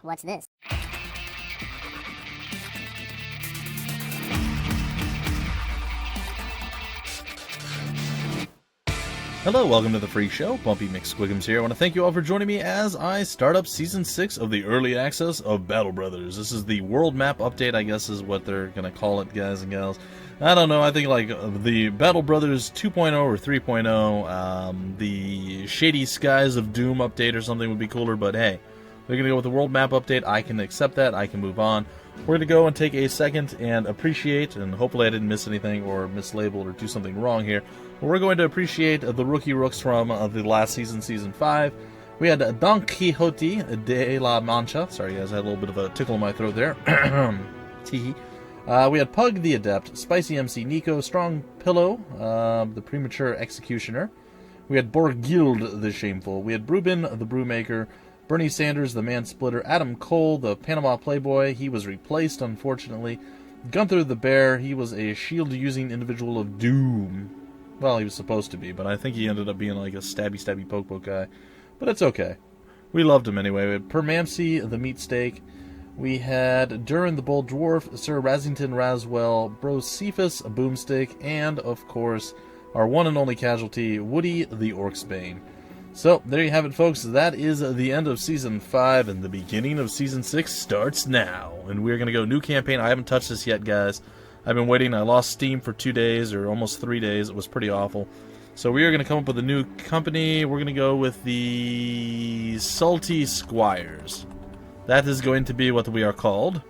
What's this? Hello, welcome to the Free Show. Bumpy McSquigums here. I want to thank you all for joining me as I start up Season 6 of the Early Access of Battle Brothers. This is the world map update, I guess is what they're going to call it, guys and gals. I don't know, I think like the Battle Brothers 2.0 or 3.0, the Shady Skies of Doom update or something would be cooler, but hey, they're going to go with the world map update. I can accept that. I can move on. We're going to go and take a second and appreciate, and hopefully I didn't miss anything or mislabel or do something wrong here. We're going to appreciate the rookie rooks from the last season, Season 5. We had Don Quixote de la Mancha. Sorry guys, I had a little bit of a tickle in my throat there. Teehee. We had Pug the Adept, Spicy MC Nico, Strong Pillow, the Premature Executioner. We had Borgild the Shameful. We had Brubin the Brewmaker, Bernie Sanders the Man-Splitter, Adam Cole the Panama Playboy. He was replaced, unfortunately. Gunther the Bear. He was a shield-using individual of doom. Well, he was supposed to be, but I think he ended up being like a stabby poke guy. But it's okay. We loved him anyway. We had Permamsi the Meat Steak. We had Durin the Bold Dwarf, Sir Razington Raswell, Brocephus a Boomstick, and, of course, our one and only casualty, Woody the Orcsbane. So, there you have it, folks. That is the end of Season 5, and the beginning of Season 6 starts now. And we're going to go new campaign. I haven't touched this yet, guys. I've been waiting. I lost Steam for 2 days, or almost 3 days. It was pretty awful. So we are going to come up with a new company. We're going to go with the Salty Squires. That is going to be what we are called.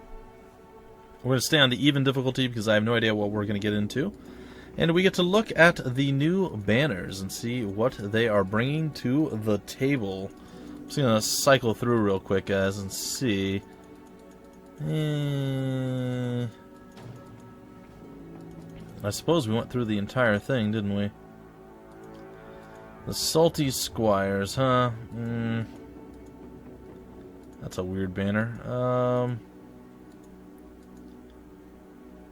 We're going to stay on the even difficulty because I have no idea what we're going to get into. And we get to look at the new banners and see what they are bringing to the table. I'm just going to cycle through real quick, guys, and see. I suppose we went through the entire thing, didn't we? The Salty Squires, huh? That's a weird banner.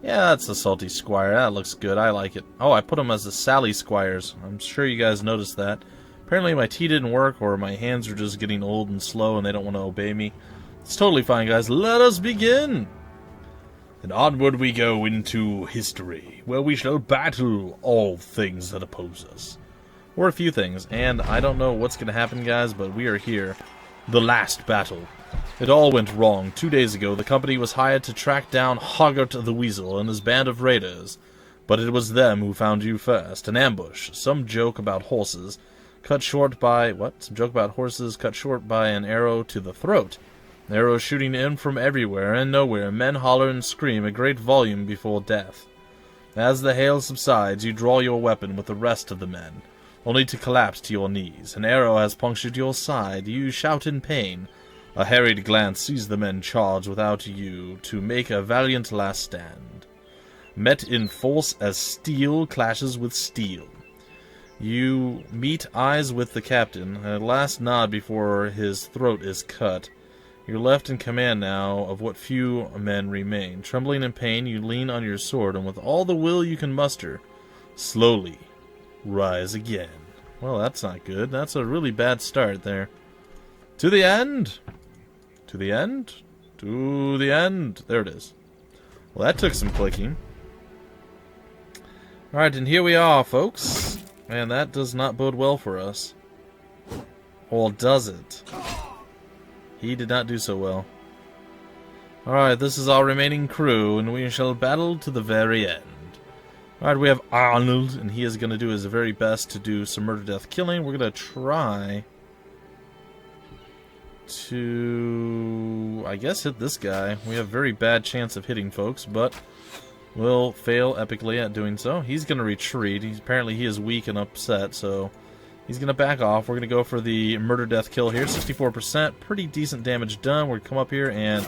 Yeah, that's the Salty Squire. That looks good. I like it. Oh, I put them as the Sally Squires. I'm sure you guys noticed that. Apparently my tea didn't work, or my hands are just getting old and slow and they don't want to obey me. It's totally fine, guys. Let us begin! And onward we go into history, where we shall battle all things that oppose us. Or a few things, and I don't know what's going to happen, guys, but we are here. The last battle. It all went wrong. 2 days ago, the company was hired to track down Hoggart the Weasel and his band of raiders. But it was them who found you first. An ambush. Some joke about horses. Cut short by... what? Some joke about horses cut short by an arrow to the throat. Arrows shooting in from everywhere and nowhere. Men holler and scream a great volume before death. As the hail subsides, you draw your weapon with the rest of the men, only to collapse to your knees. An arrow has punctured your side. You shout in pain. A harried glance sees the men charge without you to make a valiant last stand. Met in force as steel clashes with steel. You meet eyes with the captain, a last nod before his throat is cut. You're left in command now of what few men remain. Trembling in pain, you lean on your sword, and with all the will you can muster, slowly rise again. Well, that's not good. That's a really bad start there. To the end! To the end? To the end! There it is. Well, that took some clicking. Alright, and here we are, folks. Man, that does not bode well for us. Or does it? He did not do so well. Alright, this is our remaining crew, and we shall battle to the very end. Alright, we have Arnold, and he is going to do his very best to do some murder-death killing. We're going to try to, I guess, hit this guy. We have a very bad chance of hitting folks, but we'll fail epically at doing so. He's going to retreat. Apparently he is weak and upset, so he's going to back off. We're going to go for the murder-death kill here. 64%. Pretty decent damage done. We're going to come up here and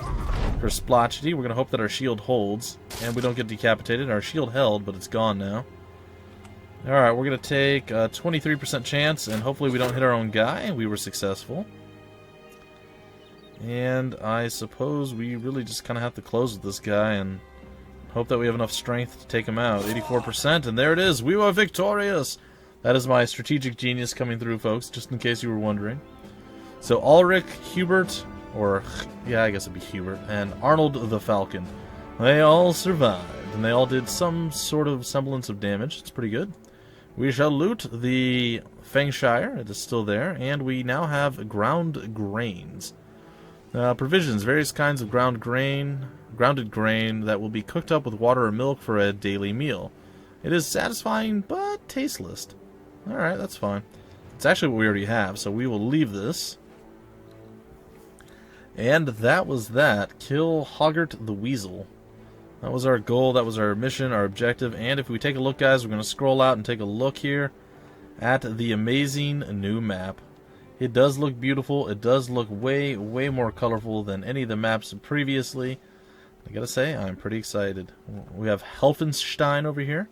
for splotchety, we're going to hope that our shield holds and we don't get decapitated. Our shield held, but it's gone now. Alright, we're going to take a 23% chance and hopefully we don't hit our own guy. We were successful. And I suppose we really just kind of have to close with this guy and hope that we have enough strength to take him out. 84%, and there it is. We were victorious! That is my strategic genius coming through, folks, just in case you were wondering. So Ulrich, Hubert, or yeah, I guess it'd be Hubert, and Arnold the Falcon. They all survived, and they all did some sort of semblance of damage. It's pretty good. We shall loot the Fangshire. It is still there, and we now have ground grains. Provisions, various kinds of grounded grain that will be cooked up with water or milk for a daily meal. It is satisfying, but tasteless. Alright, that's fine. It's actually what we already have, so we will leave this. And that was that. Kill Hoggart the Weasel. That was our goal, that was our mission, our objective. And if we take a look, guys, we're going to scroll out and take a look here at the amazing new map. It does look beautiful. It does look way, way more colorful than any of the maps previously. I gotta say, I'm pretty excited. We have Helfenstein over here.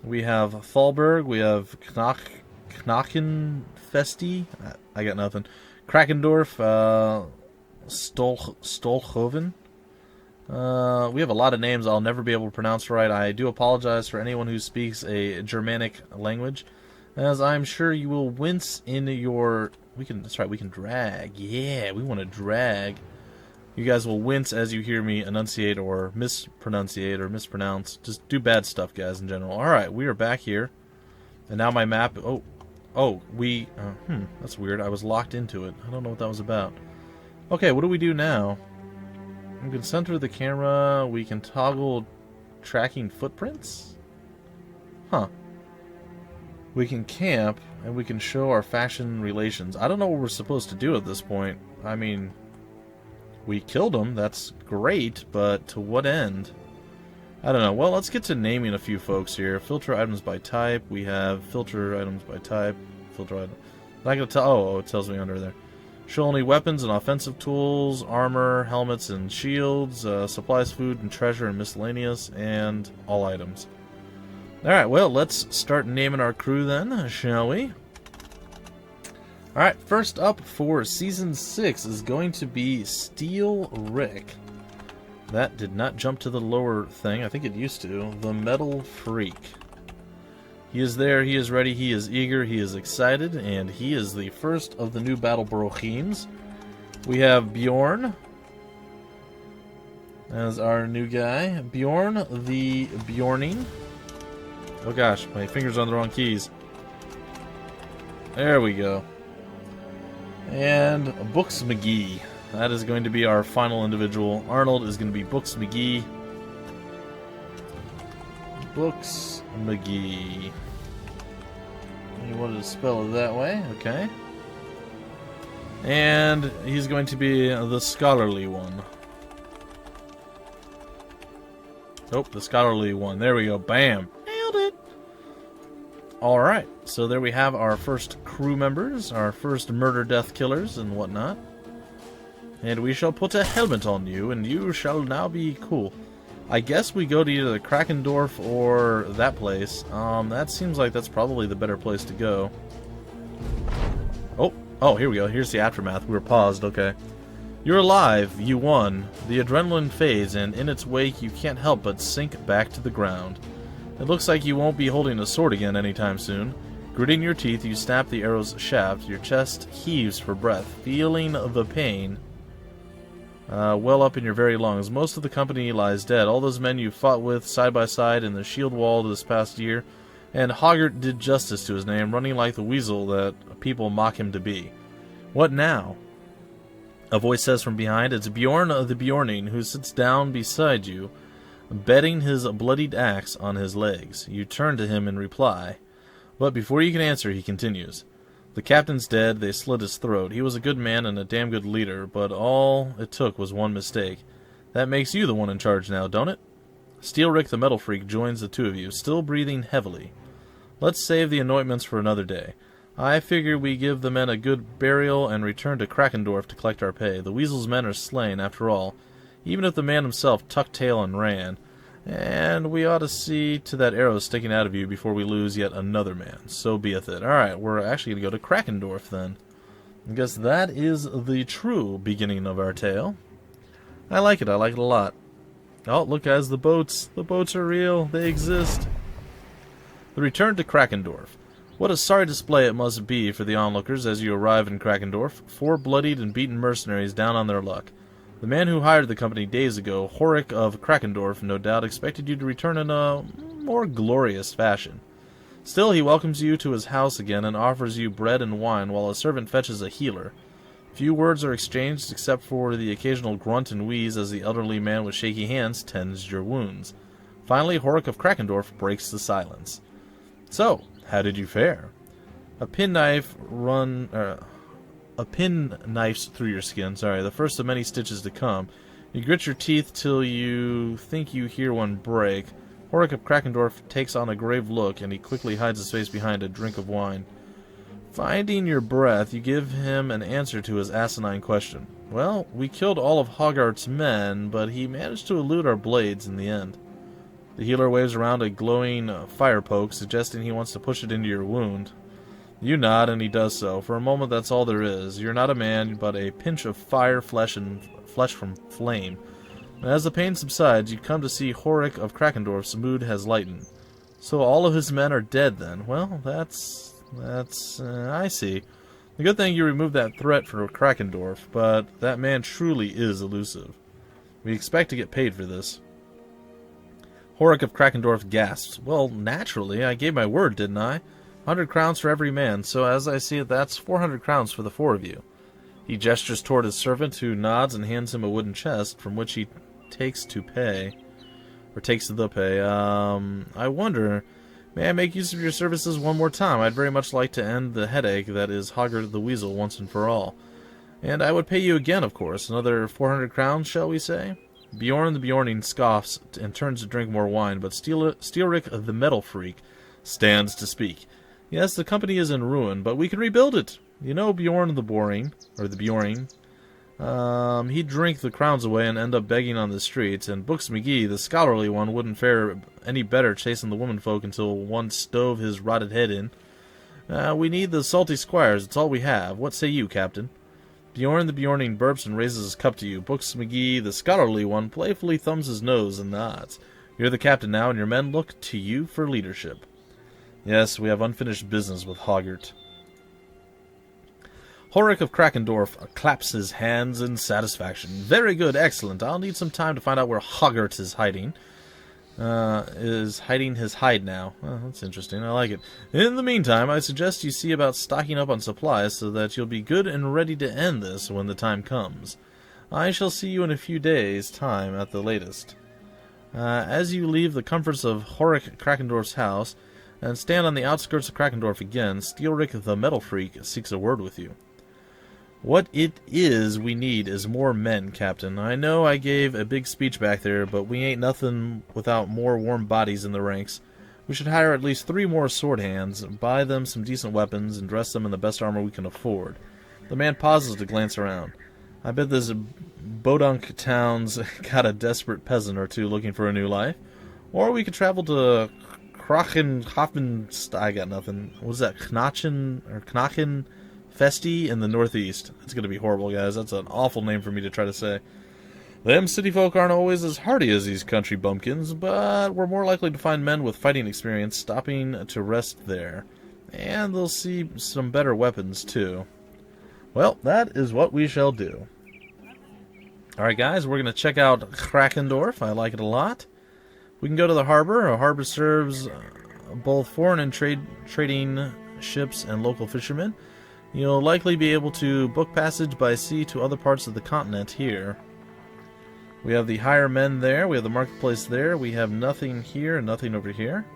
We have Thalberg. We have Knockin Feste. I got nothing. Krakendorf. Stolhoven. We have a lot of names I'll never be able to pronounce right. I do apologize for anyone who speaks a Germanic language, as I'm sure you will wince in your... That's right, we can drag. Yeah, we want to drag. You guys will wince as you hear me enunciate or mispronunciate or mispronounce. Just do bad stuff, guys, in general. Alright, we are back here. And now my map... that's weird. I was locked into it. I don't know what that was about. Okay, what do we do now? We can center the camera. We can toggle tracking footprints? Huh. We can camp, and we can show our faction relations. I don't know what we're supposed to do at this point. I mean, we killed them. That's great, but to what end? I don't know. Well, let's get to naming a few folks here. Filter items by type. We have filter items by type. Filter item. Not gonna tell. Oh, it tells me under there. Show only weapons and offensive tools, armor, helmets and shields, supplies, food and treasure and miscellaneous, and all items. Alright, well, let's start naming our crew then, shall we? Alright, first up for Season 6 is going to be Steel Rick. That did not jump to the lower thing. I think it used to. The Metal Freak. He is there, he is ready, he is eager, he is excited, and he is the first of the new Battle Brochims. We have Bjorn as our new guy. Bjorn the Bjorning. Oh gosh, my fingers are on the wrong keys. There we go. And Books McGee. That is going to be our final individual. Arnold is going to be Books McGee. Books McGee. You wanted to spell it that way? Okay. And he's going to be the scholarly one. Oh, the scholarly one. There we go. Bam. Nailed it. Alright, so there we have our first crew members, our first murder death killers and whatnot. And we shall put a helmet on you, and you shall now be cool. I guess we go to either the Krakendorf or that place. That seems like that's probably the better place to go. Oh, here we go. Here's the aftermath. We were paused, okay. You're alive. You won. The adrenaline fades, and in its wake, you can't help but sink back to the ground. It looks like you won't be holding a sword again anytime soon. Gritting your teeth, you snap the arrow's shaft. Your chest heaves for breath, feeling the pain well up in your very lungs. Most of the company lies dead. All those men you fought with side by side in the shield wall this past year, and Hoggart did justice to his name, running like the weasel that people mock him to be. What now? A voice says from behind. It's Bjorn the Bjorning, who sits down beside you, bedding his bloodied axe on his legs. You turn to him in reply, but before you can answer, he continues. The captain's dead. They slit his throat. He was a good man and a damn good leader, but all it took was one mistake. That makes you the one in charge now, don't it? Steel Rick the Metal Freak joins the two of you, still breathing heavily. Let's save the anointments for another day. I figure we give the men a good burial and return to Krakendorf to collect our pay. The weasel's men are slain, after all, even if the man himself tucked tail and ran. And we ought to see to that arrow sticking out of you before we lose yet another man. So beeth it. Alright, we're actually going to go to Krakendorf then. I guess that is the true beginning of our tale. I like it a lot. Oh, look guys, the boats. The boats are real. They exist. The return to Krakendorf. What a sorry display it must be for the onlookers as you arrive in Krakendorf, 4 bloodied and beaten mercenaries down on their luck. The man who hired the company days ago, Horik of Krakendorf, no doubt expected you to return in a more glorious fashion. Still, he welcomes you to his house again and offers you bread and wine while a servant fetches a healer. Few words are exchanged except for the occasional grunt and wheeze as the elderly man with shaky hands tends your wounds. Finally, Horik of Krakendorf breaks the silence. So, how did you fare? A penknife knifes through your skin. The first of many stitches to come. You grit your teeth till you think you hear one break. Horik of Krakendorf takes on a grave look, and he quickly hides his face behind a drink of wine. Finding your breath, you give him an answer to his asinine question. Well, we killed all of Hoggart's men, but he managed to elude our blades in the end. The healer waves around a glowing fire poke, suggesting he wants to push it into your wound. You nod, and he does so. For a moment, that's all there is. You're not a man, but a pinch of fire, flesh from flame. And as the pain subsides, you come to see Horik of Krakendorf's mood has lightened. So all of his men are dead, then? Well, that's I see. The good thing you removed that threat for Krakendorf, but that man truly is elusive. We expect to get paid for this. Horik of Krakendorf gasps. Well, naturally, I gave my word, didn't I? 100 crowns for every man, so as I see it, that's 400 crowns for the 4 of you. He gestures toward his servant, who nods and hands him a wooden chest, from which he takes the pay. I wonder, may I make use of your services one more time? I'd very much like to end the headache that is Hoggart the Weasel once and for all. And I would pay you again, of course. Another 400 crowns, shall we say? Bjorn the Bjorning scoffs and turns to drink more wine, but Steelrick the Metal Freak stands to speak. Yes, the company is in ruin, but we can rebuild it. You know Bjorn the Boring, or the Bjoring. He'd drink the crowns away and end up begging on the streets, and Books McGee, the scholarly one, wouldn't fare any better chasing the womenfolk until one stove his rotted head in. We need the salty squires, it's all we have. What say you, Captain? Bjorn the Bjorning burps and raises his cup to you. Books McGee, the scholarly one, playfully thumbs his nose and nods. You're the captain now, and your men look to you for leadership. Yes, we have unfinished business with Hoggart. Horik of Krakendorf claps his hands in satisfaction. Very good, excellent. I'll need some time to find out where Hoggart is hiding. Is hiding his hide now. Oh, that's interesting. I like it. In the meantime, I suggest you see about stocking up on supplies so that you'll be good and ready to end this when the time comes. I shall see you in a few days' time at the latest. As you leave the comforts of Horik Krakendorf's house and stand on the outskirts of Krakendorf again, Steelrick the Metal Freak seeks a word with you. What it is we need is more men, Captain. I know I gave a big speech back there, but we ain't nothing without more warm bodies in the ranks. We should hire at least 3 more sword hands, buy them some decent weapons, and dress them in the best armor we can afford. The man pauses to glance around. I bet this Bodunk town's got a desperate peasant or two looking for a new life. Or we could travel to I got nothing. What was that? Knockin Feste in the northeast. It's going to be horrible, guys. That's an awful name for me to try to say. Them city folk aren't always as hardy as these country bumpkins, but we're more likely to find men with fighting experience stopping to rest there. And they'll see some better weapons, too. Well, that is what we shall do. Alright, guys, we're going to check out Krakendorf. I like it a lot. We can go to the harbor. A harbor serves both foreign and trading ships and local fishermen. You'll likely be able to book passage by sea to other parts of the continent here. We have the hire men there. We have the marketplace there. We have nothing here and nothing over here.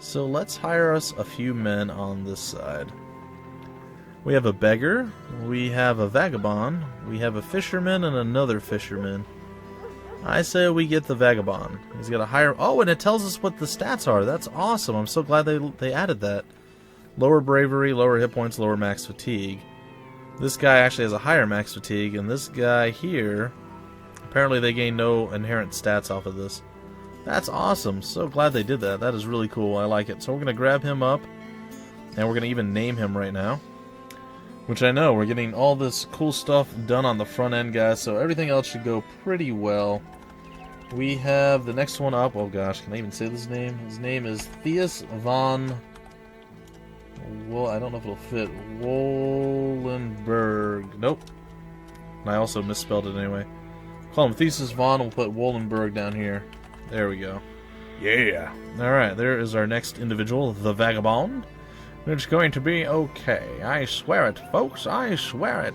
So let's hire us a few men on this side. We have a beggar. We have a vagabond. We have a fisherman and another fisherman. I say we get the vagabond. He's got a higher... Oh, and it tells us what the stats are. That's awesome. I'm so glad they added that. Lower bravery, lower hit points, lower max fatigue. This guy actually has a higher max fatigue, and this guy here, apparently they gain no inherent stats off of this. That's awesome. So glad they did that. That is really cool. I like it. So we're going to grab him up, and we're going to even name him right now. Which I know, we're getting all this cool stuff done on the front end, guys, so everything else should go pretty well. We have the next one up. Oh gosh, can I even say this name? His name is Theus von... Well, I don't know if it'll fit. Wollenberg. Nope. And I also misspelled it anyway. Call him Thesis Vaughn. We'll put Wollenberg down here. There we go. Yeah. Alright, there is our next individual, the Vagabond. It's going to be okay. I swear it, folks. I swear it.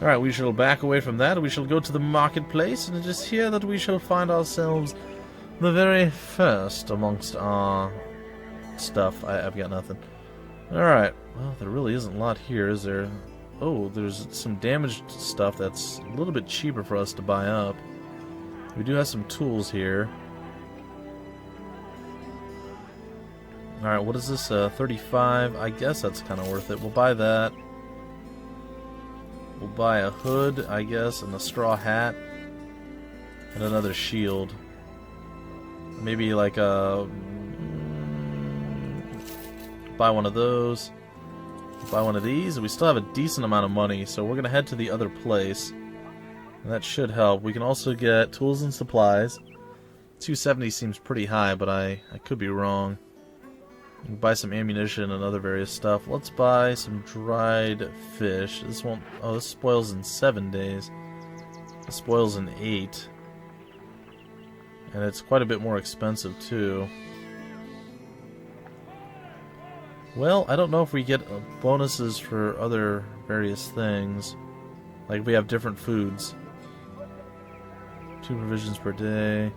Alright, we shall back away from that. We shall go to the marketplace, and it is here that we shall find ourselves the very first amongst our stuff. I've got nothing. Alright, well, there really isn't a lot here, is there? Oh, there's some damaged stuff that's a little bit cheaper for us to buy up. We do have some tools here. Alright, what is this? 35. I guess that's kind of worth it. We'll buy that. We'll buy a hood, I guess, and a straw hat. And another shield. Maybe like a... buy one of those. Buy one of these. We still have a decent amount of money, so we're going to head to the other place. And that should help. We can also get tools and supplies. 270 seems pretty high, but I could be wrong. We can buy some ammunition and other various stuff. Let's buy some dried fish. This won't... oh, this spoils in 7 days. It spoils in 8. And it's quite a bit more expensive, too. Well, I don't know if we get bonuses for other various things. Like if we have different foods. 2 provisions per day.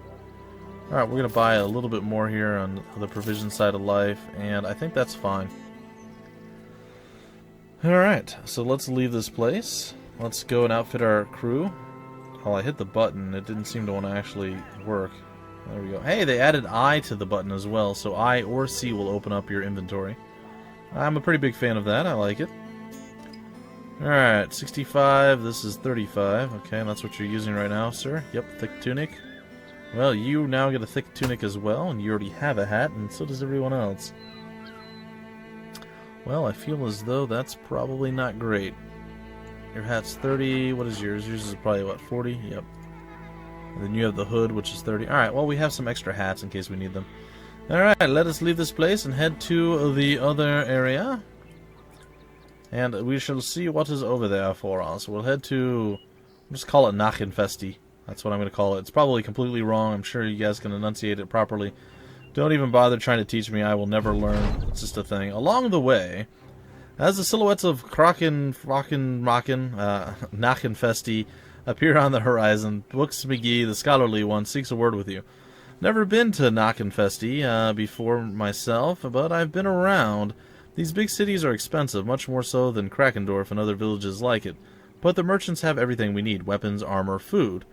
Alright, we're going to buy a little bit more here on the provision side of life, and I think that's fine. Alright, so let's leave this place. Let's go and outfit our crew. Oh, I hit the button. It didn't seem to want to actually work. There we go. Hey, they added I to the button as well, so I or C will open up your inventory. I'm a pretty big fan of that. I like it. Alright, 65. This is 35. Okay, and that's what you're using right now, sir. Yep, thick tunic. Well, you now get a thick tunic as well, and you already have a hat, and so does everyone else. Well, I feel as though that's probably not great. Your hat's 30. What is yours? Yours is probably, what, 40? Yep. And then you have the hood, which is 30. Alright, well, we have some extra hats in case we need them. Alright, let us leave this place and head to the other area. And we shall see what is over there for us. We'll head to... I'll just call it Knockin Feste. That's what I'm going to call it. It's probably completely wrong. I'm sure you guys can enunciate it properly. Don't even bother trying to teach me. I will never learn. It's just a thing. Along the way, as the silhouettes of Knockin Feste appear on the horizon, Books McGee, the scholarly one, seeks a word with you. Never been to Knockin Feste before myself, but I've been around. These big cities are expensive, much more so than Krakendorf and other villages like it. But the merchants have everything we need, weapons, armor, food.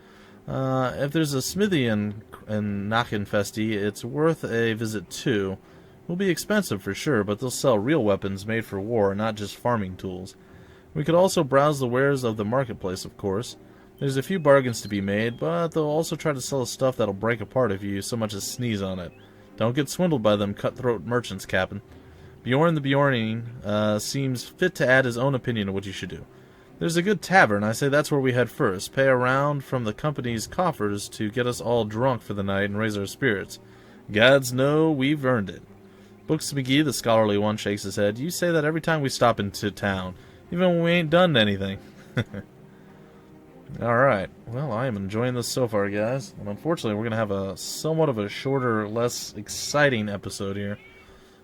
If there's a smithy in Knockin Feste, it's worth a visit too. Will be expensive for sure, but they'll sell real weapons made for war, not just farming tools. We could also browse the wares of the marketplace, of course. There's a few bargains to be made, but they'll also try to sell stuff that'll break apart if you so much as sneeze on it. Don't get swindled by them cutthroat merchants, Captain. Bjorn the Bjorning seems fit to add his own opinion of what you should do. There's a good tavern. I say that's where we head first. Pay a round from the company's coffers to get us all drunk for the night and raise our spirits. Gods know we've earned it. Books McGee, the scholarly one, shakes his head. You say that every time we stop into town, even when we ain't done anything. Alright, well, I am enjoying this so far, guys. And unfortunately, we're going to have a somewhat of a shorter, less exciting episode here.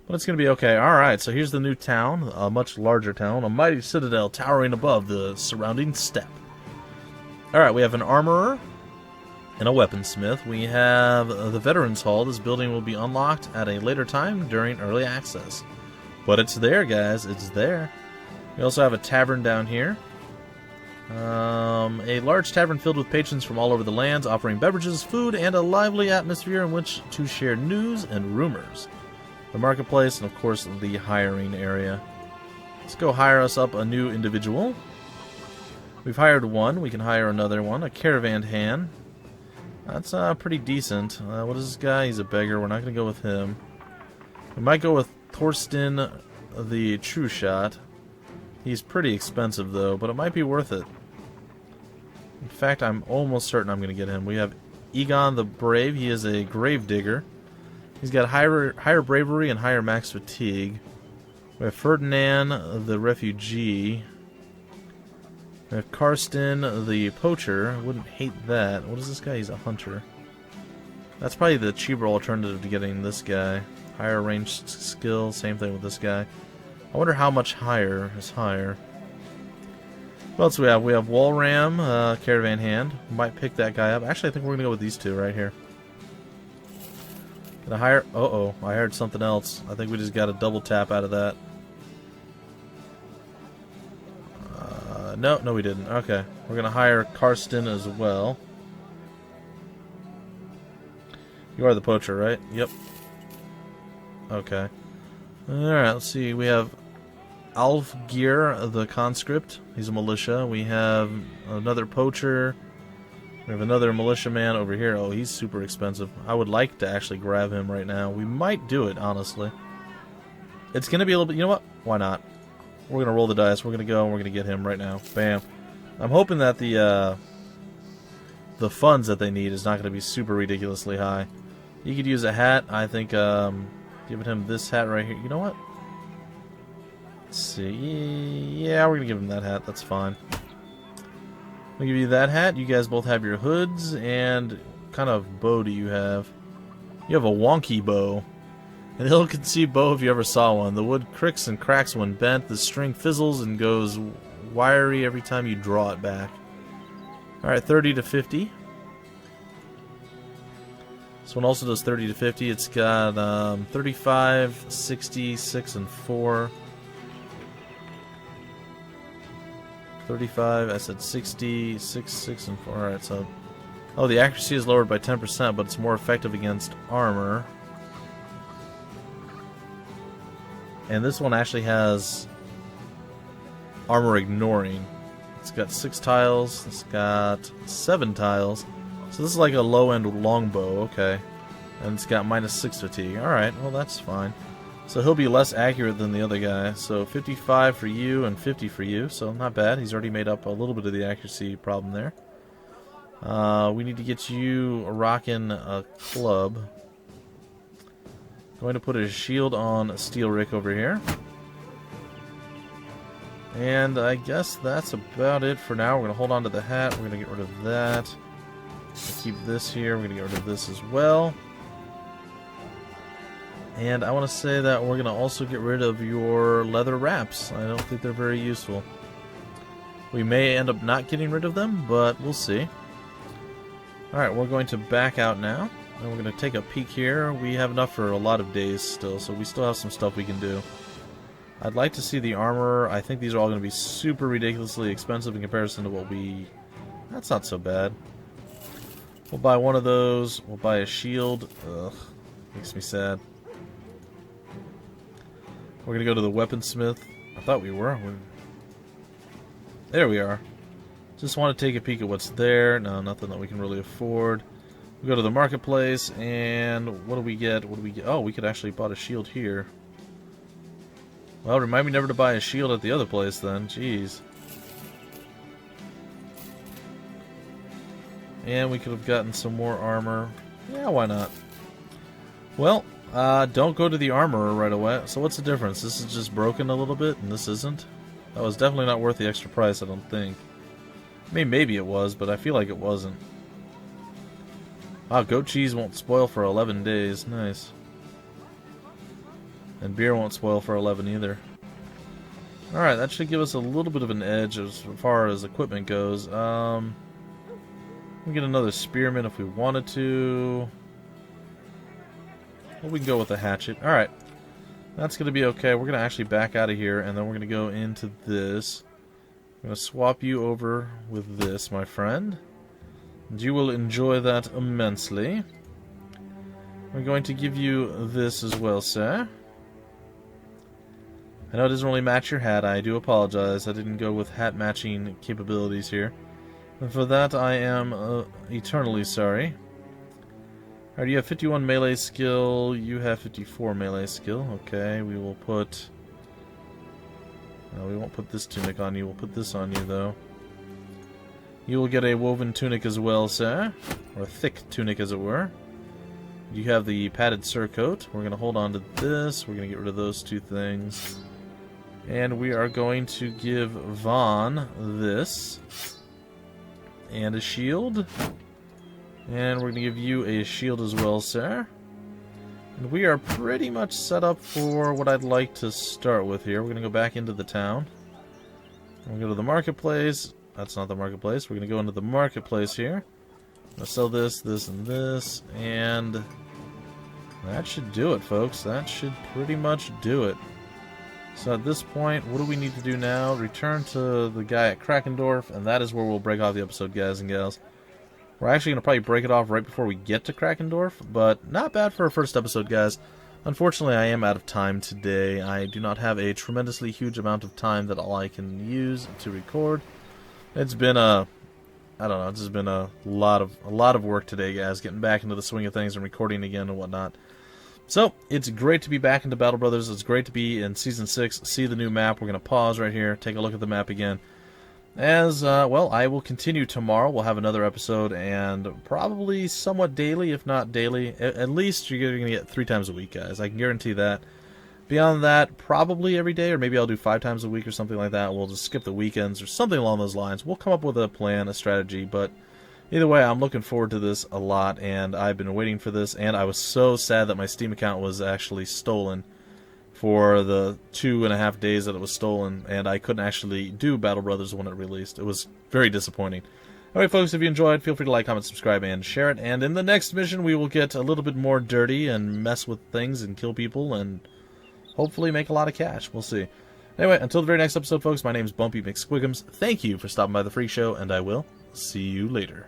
But it's going to be okay. Alright, so here's the new town, a much larger town, a mighty citadel towering above the surrounding steppe. Alright, we have an armorer and a weaponsmith. We have the Veterans Hall. This building will be unlocked at a later time during early access. But it's there, guys. It's there. We also have a tavern down here. A large tavern filled with patrons from all over the lands, offering beverages, food, and a lively atmosphere in which to share news and rumors. The marketplace, and of course the hiring area. Let's go hire us up a new individual. We've hired one. We can hire another one. A caravan hand. That's pretty decent. What is this guy? He's a beggar. We're not going to go with him. We might go with Thorsten the True Shot. He's pretty expensive though, but it might be worth it. In fact, I'm almost certain I'm going to get him. We have Egon the Brave. He is a grave digger. He's got higher bravery and higher max fatigue. We have Ferdinand, the refugee. We have Karsten, the poacher. Wouldn't hate that. What is this guy? He's a hunter. That's probably the cheaper alternative to getting this guy. Higher range skill, same thing with this guy. I wonder how much higher is higher. What else do we have? We have Walram, Caravan Hand. Might pick that guy up. Actually, I think we're going to go with these two right here. Gonna hire... Uh-oh, I heard something else. I think we just got a double tap out of that. No, we didn't. Okay. We're going to hire Karsten as well. You are the poacher, right? Yep. Okay. Alright, let's see. We have Alfgeir, the conscript. He's a militia. We have another poacher. We have another militiaman over here. Oh, he's super expensive. I would like to actually grab him right now. We might do it, honestly. It's going to be a little bit... You know what? Why not? We're going to roll the dice. We're going to go and we're going to get him right now. Bam. I'm hoping that the funds that they need is not going to be super ridiculously high. You could use a hat. I think giving him this hat right here. You know what? Let's see. Yeah, we're going to give him that hat. That's fine. I'll give you that hat. You guys both have your hoods. And what kind of bow do you have? You have a wonky bow. An ill-conceived bow if you ever saw one. The wood cricks and cracks when bent. The string fizzles and goes wiry every time you draw it back. Alright, 30 to 50. This one also does 30 to 50. It's got 35, 60, 6, and 4. 35, I said 60, 6, 6, and 4. Alright, so... Oh, the accuracy is lowered by 10%, but it's more effective against armor. And this one actually has armor ignoring. It's got 6 tiles. It's got 7 tiles. So this is like a low-end longbow, okay. And it's got -6 fatigue. Alright, well that's fine. So he'll be less accurate than the other guy. So 55 for you and 50 for you. So not bad. He's already made up a little bit of the accuracy problem there. We need to get you rocking a club. Going to put a shield on Steelrick over here. And I guess that's about it for now. We're going to hold on to the hat. We're going to get rid of that. Keep this here. We're going to get rid of this as well. And I want to say that we're going to also get rid of your leather wraps. I don't think they're very useful. We may end up not getting rid of them, but we'll see. Alright, we're going to back out now. And we're going to take a peek here. We have enough for a lot of days still, so we still have some stuff we can do. I'd like to see the armor. I think these are all going to be super ridiculously expensive in comparison to what we... That's not so bad. We'll buy one of those. We'll buy a shield. Ugh, makes me sad. We're going to go to the weaponsmith. I thought we were. There we are. Just want to take a peek at what's there. No, nothing that we can really afford. We go to the marketplace, and what do we get? What do we get? Oh, we could actually bought a shield here. Well, remind me never to buy a shield at the other place then. Jeez. And we could have gotten some more armor. Yeah, why not? Well, don't go to the armorer right away. So what's the difference? This is just broken a little bit, and this isn't? That was definitely not worth the extra price, I don't think. I mean, maybe it was, but I feel like it wasn't. Wow, goat cheese won't spoil for 11 days. Nice. And beer won't spoil for 11 either. Alright, that should give us a little bit of an edge as far as equipment goes. We get another spearman if we wanted to. Well, we can go with a hatchet. Alright. That's going to be okay. We're going to actually back out of here, and then we're going to go into this. I'm going to swap you over with this, my friend. And you will enjoy that immensely. We're going to give you this as well, sir. I know it doesn't really match your hat. I do apologize. I didn't go with hat matching capabilities here. And for that, I am eternally sorry. Alright, you have 51 melee skill. You have 54 melee skill. Okay, we will put... No, we won't put this tunic on you. We'll put this on you, though. You will get a woven tunic as well, sir. Or a thick tunic, as it were. You have the padded surcoat. We're going to hold on to this. We're going to get rid of those two things. And we are going to give Vaughn this. And a shield. And we're going to give you a shield as well, sir. And we are pretty much set up for what I'd like to start with here. We're going to go back into the town. We'll go to the marketplace. That's not the marketplace. We're going to go into the marketplace here. I'll sell this, this, and this. And that should do it, folks. That should pretty much do it. So at this point, what do we need to do now? Return to the guy at Krakendorf, and that is where we'll break off the episode, guys and gals. We're actually going to probably break it off right before we get to Krakendorf, but not bad for a first episode, guys. Unfortunately, I am out of time today. I do not have a tremendously huge amount of time that I can use to record. It's been I don't know, it's just been a lot of work today, guys, getting back into the swing of things and recording again and whatnot. So, it's great to be back into Battle Brothers. It's great to be in Season 6, see the new map. We're going to pause right here, take a look at the map again. As, well, I will continue tomorrow. We'll have another episode, and probably somewhat daily, if not daily. At least you're going to get 3 times a week, guys. I can guarantee that. Beyond that, probably every day, or maybe I'll do 5 times a week or something like that. We'll just skip the weekends or something along those lines. We'll come up with a plan, a strategy, but either way, I'm looking forward to this a lot, and I've been waiting for this, and I was so sad that my Steam account was actually stolen for the 2.5 days that it was stolen, and I couldn't actually do Battle Brothers when it released. It was very disappointing. Alright, folks, if you enjoyed, feel free to like, comment, subscribe, and share it, and in the next mission, we will get a little bit more dirty and mess with things and kill people, and hopefully make a lot of cash. We'll see. Anyway, until the very next episode, folks, my name is Bumpy McSquigums. Thank you for stopping by the Freak Show, and I will see you later.